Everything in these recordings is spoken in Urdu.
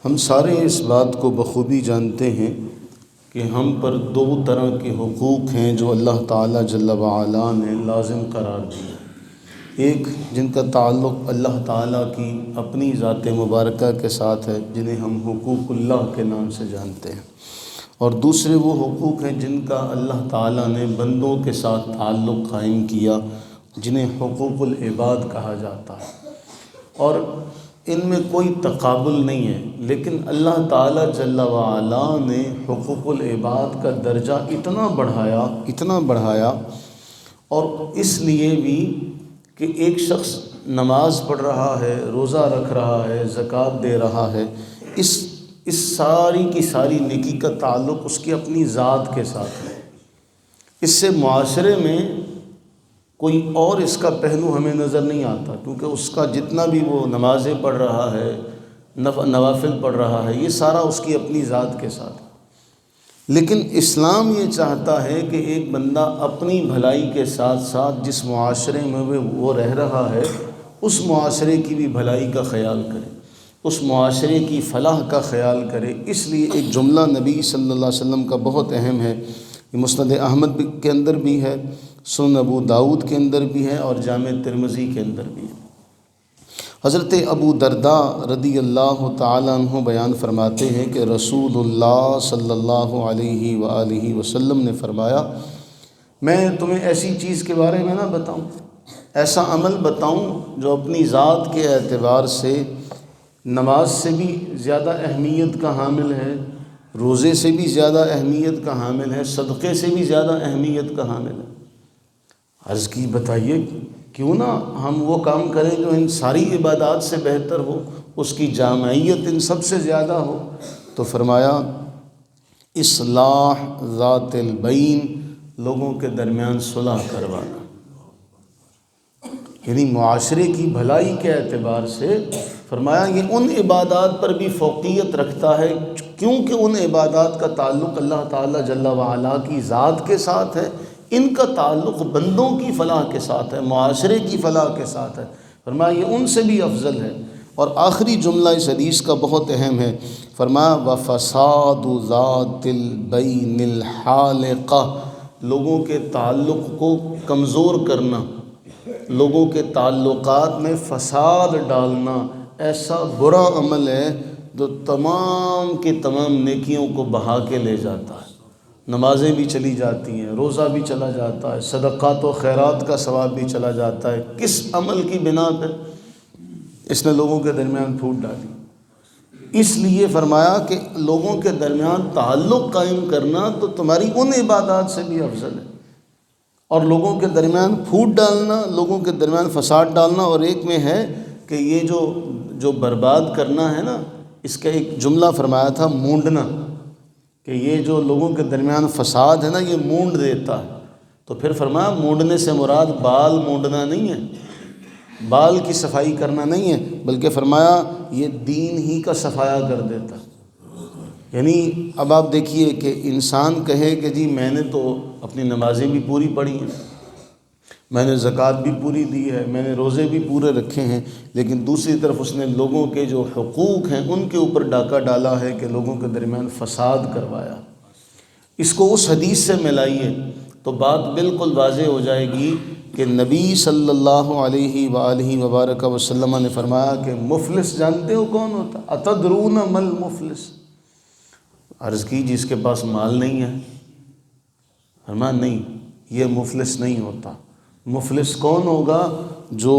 ہم سارے اس بات کو بخوبی جانتے ہیں کہ ہم پر دو طرح کے حقوق ہیں جو اللہ تعالیٰ جل وعلا نے لازم قرار دیے۔ ایک جن کا تعلق اللہ تعالیٰ کی اپنی ذات مبارکہ کے ساتھ ہے، جنہیں ہم حقوق اللہ کے نام سے جانتے ہیں، اور دوسرے وہ حقوق ہیں جن کا اللہ تعالیٰ نے بندوں کے ساتھ تعلق قائم کیا، جنہیں حقوق العباد کہا جاتا ہے۔ اور ان میں کوئی تقابل نہیں ہے، لیکن اللہ تعالیٰ جل وعلا نے حقوق العباد کا درجہ اتنا بڑھایا، اور اس لیے بھی کہ ایک شخص نماز پڑھ رہا ہے، روزہ رکھ رہا ہے، زکوٰۃ دے رہا ہے، اس ساری کی ساری نیکی کا تعلق اس کی اپنی ذات کے ساتھ ہے۔ اس سے معاشرے میں کوئی اور اس کا پہلو ہمیں نظر نہیں آتا، کیونکہ اس کا جتنا بھی وہ نمازیں پڑھ رہا ہے، نوافل پڑھ رہا ہے، یہ سارا اس کی اپنی ذات کے ساتھ ہے۔ لیکن اسلام یہ چاہتا ہے کہ ایک بندہ اپنی بھلائی کے ساتھ ساتھ جس معاشرے میں وہ رہ رہا ہے، اس معاشرے کی بھی بھلائی کا خیال کرے، اس معاشرے کی فلاح کا خیال کرے۔ اس لیے ایک جملہ نبی صلی اللہ علیہ وسلم کا بہت اہم ہے، یہ مسند احمد کے اندر بھی ہے، سنن ابو داؤد کے اندر بھی ہے، اور جامع ترمذی کے اندر بھی ہے۔ حضرت ابو درداء رضی اللہ تعالیٰ عنہ بیان فرماتے ہیں کہ رسول اللہ صلی اللہ علیہ وآلہ وسلم نے فرمایا، میں تمہیں ایسی چیز کے بارے میں نہ بتاؤں، ایسا عمل بتاؤں جو اپنی ذات کے اعتبار سے نماز سے بھی زیادہ اہمیت کا حامل ہے، روزے سے بھی زیادہ اہمیت کا حامل ہے، صدقے سے بھی زیادہ اہمیت کا حامل ہے۔ عرض کی بتائیے کیوں نہ ہم وہ کام کریں جو ان ساری عبادات سے بہتر ہو، اس کی جامعیت ان سب سے زیادہ ہو؟ تو فرمایا اصلاح ذات البین، لوگوں کے درمیان صلح کروانا، یعنی معاشرے کی بھلائی کے اعتبار سے فرمایا یہ ان عبادات پر بھی فوقیت رکھتا ہے کیونکہ ان عبادات کا تعلق اللہ تعالیٰ جل وعلا کی ذات کے ساتھ ہے، ان کا تعلق بندوں کی فلاح کے ساتھ ہے، معاشرے کی فلاح کے ساتھ ہے۔ فرمایا یہ ان سے بھی افضل ہے۔ اور آخری جملہ اس حدیث کا بہت اہم ہے، فرمایا وَفَسَادُ ذَاتِ الْبَيْنِ الْحَالِقَةِ، لوگوں کے تعلق کو کمزور کرنا، لوگوں کے تعلقات میں فساد ڈالنا ایسا برا عمل ہے جو تمام کی تمام نیکیوں کو بہا کے لے جاتا ہے۔ نمازیں بھی چلی جاتی ہیں، روزہ بھی چلا جاتا ہے، صدقات و خیرات کا ثواب بھی چلا جاتا ہے۔ کس عمل کی بنا پہ؟ اس نے لوگوں کے درمیان پھوٹ ڈالی۔ اس لیے فرمایا کہ لوگوں کے درمیان تعلق قائم کرنا تو تمہاری ان عبادات سے بھی افضل ہے، اور لوگوں کے درمیان پھوٹ ڈالنا، لوگوں کے درمیان فساد ڈالنا، اور ایک میں ہے کہ یہ جو برباد کرنا ہے نا، اس کا ایک جملہ فرمایا تھا مونڈنا، کہ یہ جو لوگوں کے درمیان فساد ہے نا، یہ مونڈ دیتا ہے۔ تو پھر فرمایا مونڈنے سے مراد بال مونڈنا نہیں ہے، بال کی صفائی کرنا نہیں ہے، بلکہ فرمایا یہ دین ہی کا صفایا کر دیتا۔ یعنی اب آپ دیکھیے کہ انسان کہے کہ جی میں نے تو اپنی نمازیں بھی پوری پڑھی ہیں، میں نے زکوٰۃ بھی پوری دی ہے، میں نے روزے بھی پورے رکھے ہیں، لیکن دوسری طرف اس نے لوگوں کے جو حقوق ہیں ان کے اوپر ڈاکہ ڈالا ہے کہ لوگوں کے درمیان فساد کروایا۔ اس کو اس حدیث سے ملائیے تو بات بالکل واضح ہو جائے گی کہ نبی صلی اللہ علیہ وآلہ وبارک وسلم نے فرمایا کہ مفلس جانتے ہو کون ہوتا؟ اتدرون مل مفلس؟ عرض کی جس کے پاس مال نہیں ہے؟ فرمایا نہیں، یہ مفلس نہیں ہوتا۔ مفلس کون ہوگا؟ جو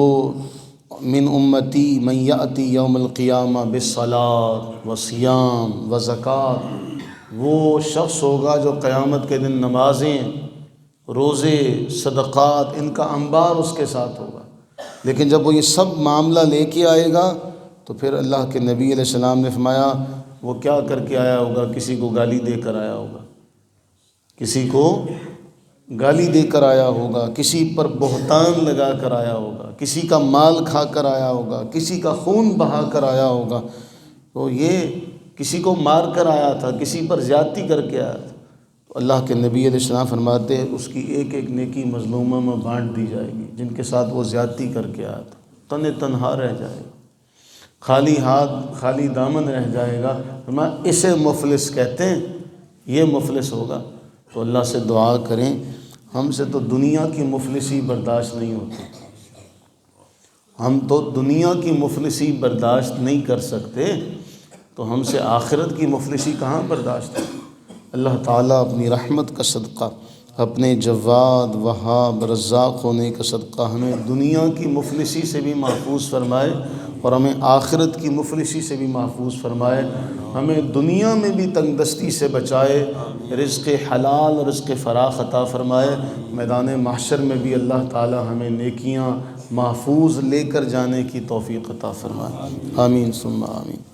من امتی من یاتی یوم القیامہ بالصلاۃ وصیام وزکوٰۃ، وہ شخص ہوگا جو قیامت کے دن نمازیں، روزے، صدقات، ان کا انبار اس کے ساتھ ہوگا۔ لیکن جب وہ یہ سب معاملہ لے کے آئے گا تو پھر اللہ کے نبی علیہ السلام نے فرمایا وہ کیا کر کے آیا ہوگا؟ کسی کو گالی دے کر آیا ہوگا، کسی کو گالی دے کر آیا ہوگا، کسی پر بہتان لگا کر آیا ہوگا، کسی کا مال کھا کر آیا ہوگا، کسی کا خون بہا کر آیا ہوگا۔ تو یہ کسی کو مار کر آیا تھا، کسی پر زیادتی کر کے آیا تھا، تو اللہ کے نبی علیہ السلام فرماتے ہیں اس کی ایک ایک نیکی مظلومہ میں بانٹ دی جائے گی، جن کے ساتھ وہ زیادتی کر کے آیا تھا، تنہا رہ جائے گا۔ خالی ہاتھ خالی دامن رہ جائے گا، فرمایا اسے مفلس کہتے ہیں، یہ مفلس ہوگا۔ تو اللہ سے دعا کریں، ہم سے تو دنیا کی مفلسی برداشت نہیں ہوتی، ہم تو دنیا کی مفلسی برداشت نہیں کر سکتے، تو ہم سے آخرت کی مفلسی کہاں برداشت ہے۔ اللہ تعالیٰ اپنی رحمت کا صدقہ، اپنے جواد وہاب رزاق ہونے کا صدقہ ہمیں دنیا کی مفلسی سے بھی محفوظ فرمائے اور ہمیں آخرت کی مفلسی سے بھی محفوظ فرمائے، ہمیں دنیا میں بھی تنگ دستی سے بچائے، رزق حلال رزق فراخ عطا فرمائے، میدان محشر میں بھی اللہ تعالی ہمیں نیکیاں محفوظ لے کر جانے کی توفیق عطا فرمائے، آمین ثم آمین۔